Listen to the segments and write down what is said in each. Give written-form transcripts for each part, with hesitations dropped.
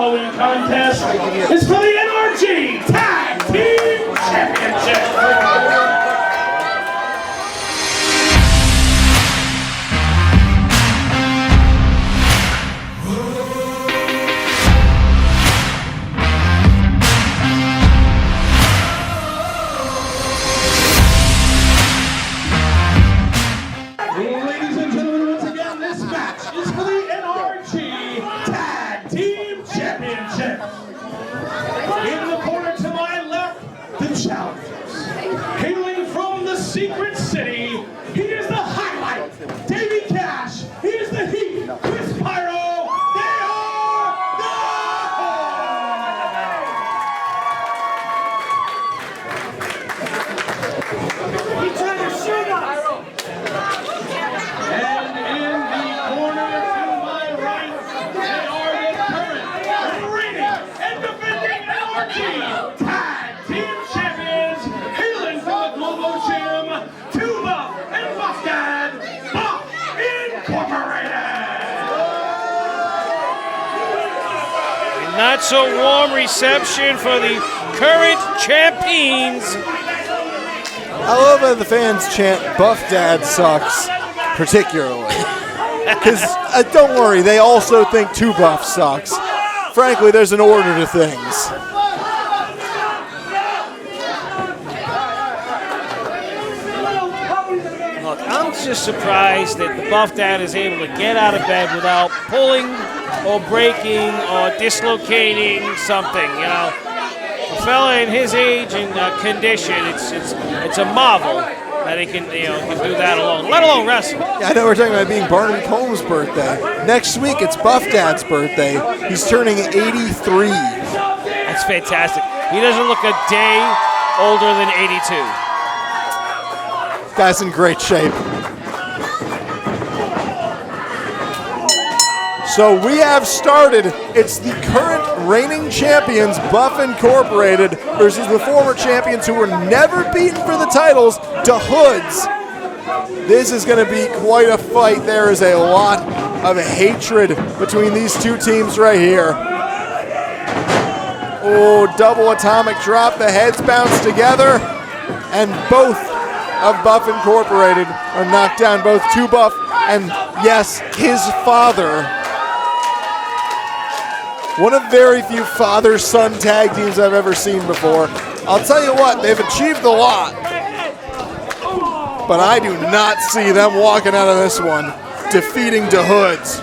following contest is for the NRG Tag Team Championship. Ladies and gentlemen, once again, this match is for the NRG Tag Team Championship. In the corner to my left, the challengers. Hailing from the Secret City, he is the highlight, Davey Cash. He is the heat, Chris Pyro. They are the Hoodz. He's trying to shoot us. And in the corner to my right, they are the current, reigning, and defending NRG Tag Team Champions, hailing from the Global Gym, Tuba and Buff Dad, Buff Incorporated. Not so warm reception for the current champions. I love that the fans chant Buff Dad sucks, particularly. Because don't worry, they also think 2Buff sucks. Frankly, there's an order to things. Look, I'm just surprised that the Buff Dad is able to get out of bed without pulling or breaking or dislocating something, you know. A fella in his age and condition, it's a marvel that he can, can do that alone, let alone wrestle. Yeah, I know we're talking about being Barnaby Combs' birthday. Next week, it's Buff Dad's birthday. He's turning 83. That's fantastic. He doesn't look a day older than 82. Guy's in great shape. So we have started. It's the current reigning champions, Buff Incorporated, versus the former champions who were never beaten for the titles, the Hoodz. This is going to be quite a fight. There is a lot of hatred between these two teams right here. Oh, double atomic drop. The heads bounce together, and both of Buff Incorporated are knocked down, both 2Buff and, yes, his father. One of very few father-son tag teams I've ever seen before. I'll tell you what, they've achieved a lot, but I do not see them walking out of this one defeating the Hoodz.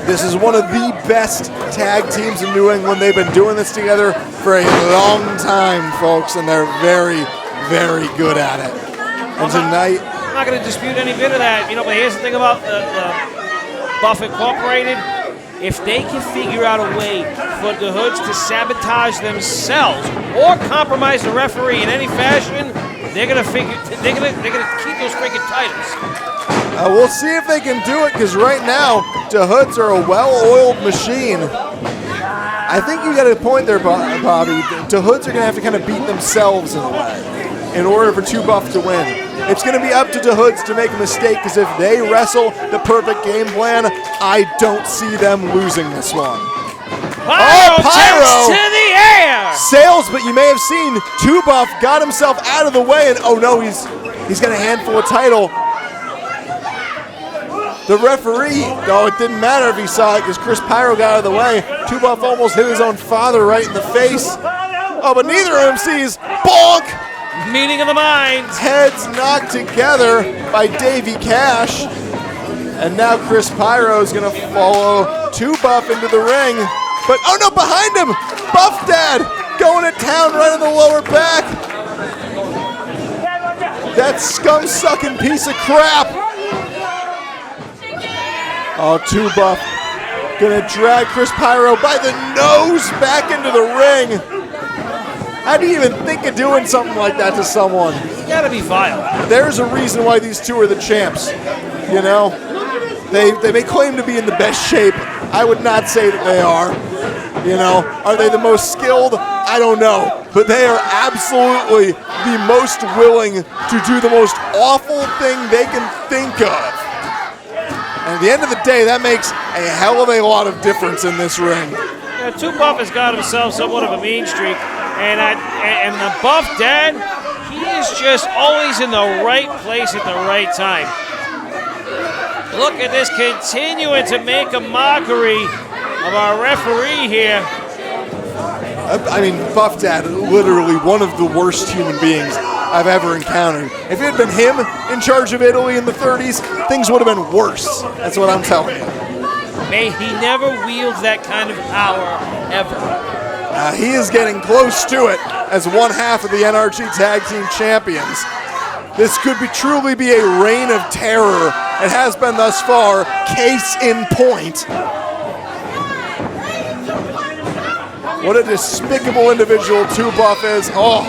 This is one of the best tag teams in New England. They've been doing this together for a long time, folks, and they're very, very good at it. And tonight, I'm not going to dispute any bit of that, but here's the thing about the Buff Incorporated. If they can figure out a way for the Hoodz to sabotage themselves or compromise the referee in any fashion, they're gonna keep those freaking titles. We'll see if they can do it, because right now the Hoodz are a well-oiled machine. I think you got a point there, Bobby. The Hoodz are gonna have to kind of beat themselves in a way in order for 2Buff to win. It's going to be up to the Hoodz to make a mistake, because if they wrestle the perfect game plan, I don't see them losing this one. Pyro to the air! Sails, but you may have seen 2Buff got himself out of the way, and oh no, he's got a handful of title. The referee, it didn't matter if he saw it, because Chris Pyro got out of the way. 2Buff almost hit his own father right in the face. Oh, but neither of them sees. Bonk! Meeting of the minds. Heads knocked together by Davey Cash. And now Chris Pyro is going to follow 2Buff into the ring. But, oh no, behind him, Buff Dad going to town right in the lower back. That scum-sucking piece of crap. Oh, 2Buff going to drag Chris Pyro by the nose back into the ring. How do you even think of doing something like that to someone? You gotta be vile. There's a reason why these two are the champs. They may claim to be in the best shape. I would not say that they are. Are they the most skilled? I don't know. But they are absolutely the most willing to do the most awful thing they can think of. And at the end of the day, that makes a hell of a lot of difference in this ring. but Two Buff has got himself somewhat of a mean streak, and the Buff Dad, he is just always in the right place at the right time. Look at this, continuing to make a mockery of our referee here. I mean, Buff Dad, literally one of the worst human beings I've ever encountered. If it had been him in charge of Italy in the 30s, things would have been worse. That's what I'm telling you. May he never wield that kind of power, ever. He is getting close to it as one half of the NRG Tag Team Champions. This could truly be a reign of terror. It has been thus far. Case in point. What a despicable individual Two Buff is. Oh,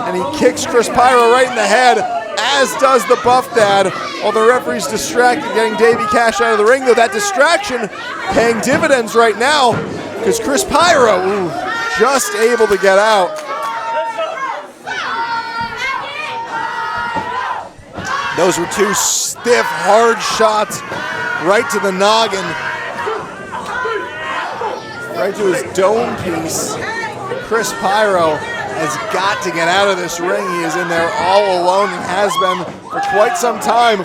and he kicks Chris Pyro right in the head, as does the Buff Dad. While the referee's distracted getting Davey Cash out of the ring, though that distraction paying dividends right now because Chris Pyro, just able to get out. Those were two stiff, hard shots right to the noggin. Right to his dome piece. Chris Pyro has got to get out of this ring. He is in there all alone and has been for quite some time.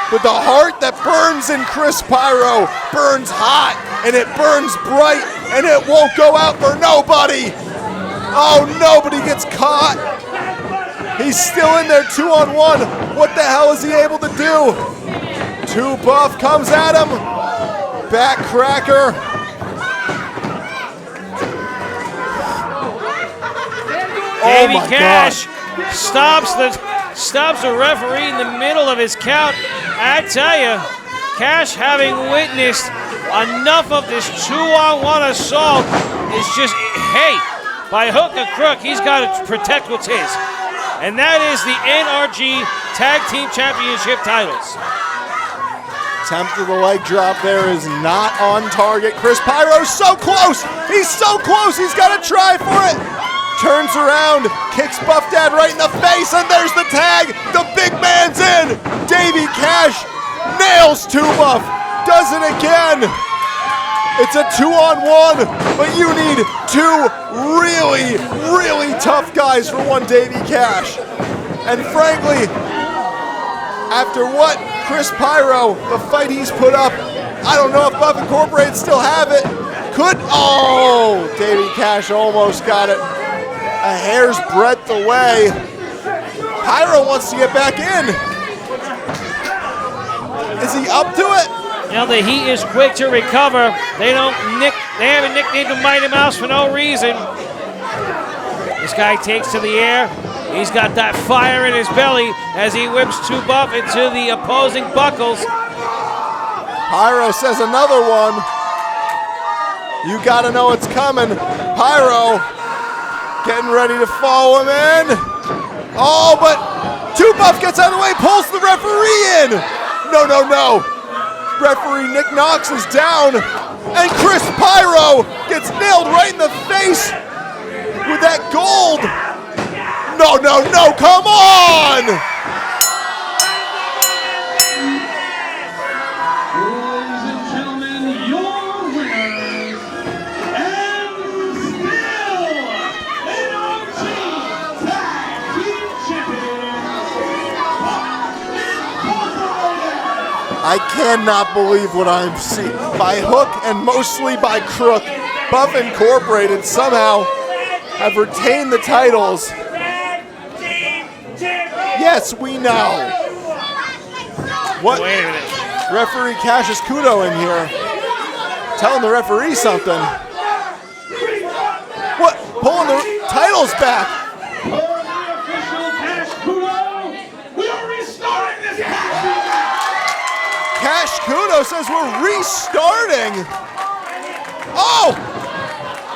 But the heart that burns in Chris Pyro burns hot, and it burns bright, and it won't go out for nobody. Oh, nobody gets caught. He's still in there 2-on-1. What the hell is he able to do? Two Buff comes at him. Back cracker. Davey Cash stops the referee in the middle of his count. I tell you, Cash, having witnessed enough of this 2-on-1 assault, is just, hey, by hook or crook, he's got to protect what's his. And that is the NRG Tag Team Championship titles. Attempt of the leg drop there is not on target. Chris Pyro's so close. He's so close. He's got to try for it. Turns around, kicks Buff Dad right in the face, and there's the tag. The big man's in. Davey Cash nails Two Buff. Does it again. It's a 2-on-1, but you need two really, really tough guys for one Davey Cash. And frankly, after what Chris Pyro, the fight he's put up, I don't know if Buff Incorporated still have it. Oh, Davey Cash almost got it. A hair's breadth away. Pyro wants to get back in. Is he up to it? Now the Heat is quick to recover. They haven't nicknamed him Mighty Mouse for no reason. This guy takes to the air. He's got that fire in his belly as he whips Two Buff into the opposing buckles. Pyro says another one. You gotta know it's coming. Pyro getting ready to follow him in. Oh, but Two Buff gets out of the way, pulls the referee in. No, no, no. Referee Nick Knox is down, and Chris Pyro gets nailed right in the face with that gold. No, no, no, come on! Ladies and gentlemen, your winners, and still NRG Tag Team Champions, I cannot believe what I'm seeing. By hook and mostly by crook, Buff Incorporated somehow have retained the titles. Yes, we know. What? Wait a minute. Referee Cassius Kudo in here. Telling the referee something. What? Pulling the titles back. for the official Cash Kudo, we are restarting this match. Cash Kudo says we're restarting. Oh!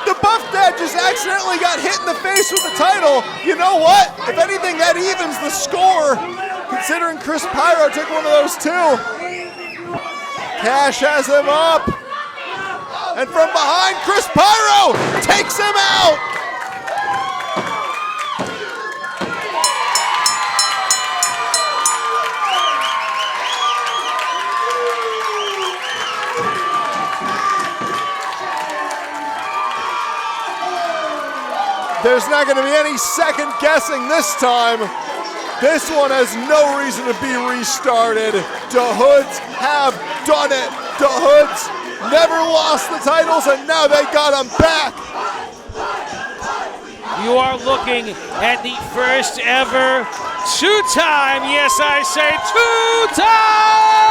The Buff Dad just accidentally got hit in the face with the title. You know what? If anything, that evens the score, considering Chris Pyro took one of those too. Cash has him up. And from behind, Chris Pyro takes him out. There's not going to be any second guessing this time. This one has no reason to be restarted. The Hoodz have done it. The Hoodz never lost the titles, and now they got them back. You are looking at the first ever two-time, yes I say two-time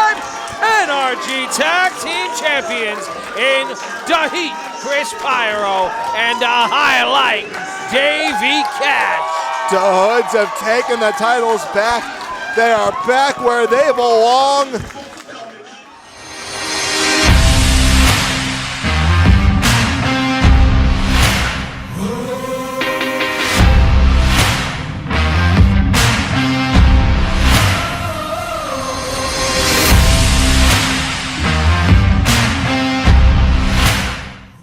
NRG Tag Team Champions in the Heat, Chris Pyro, and the Highlight, Davey Cash. The Hoodz have taken the titles back. They are back where they belong.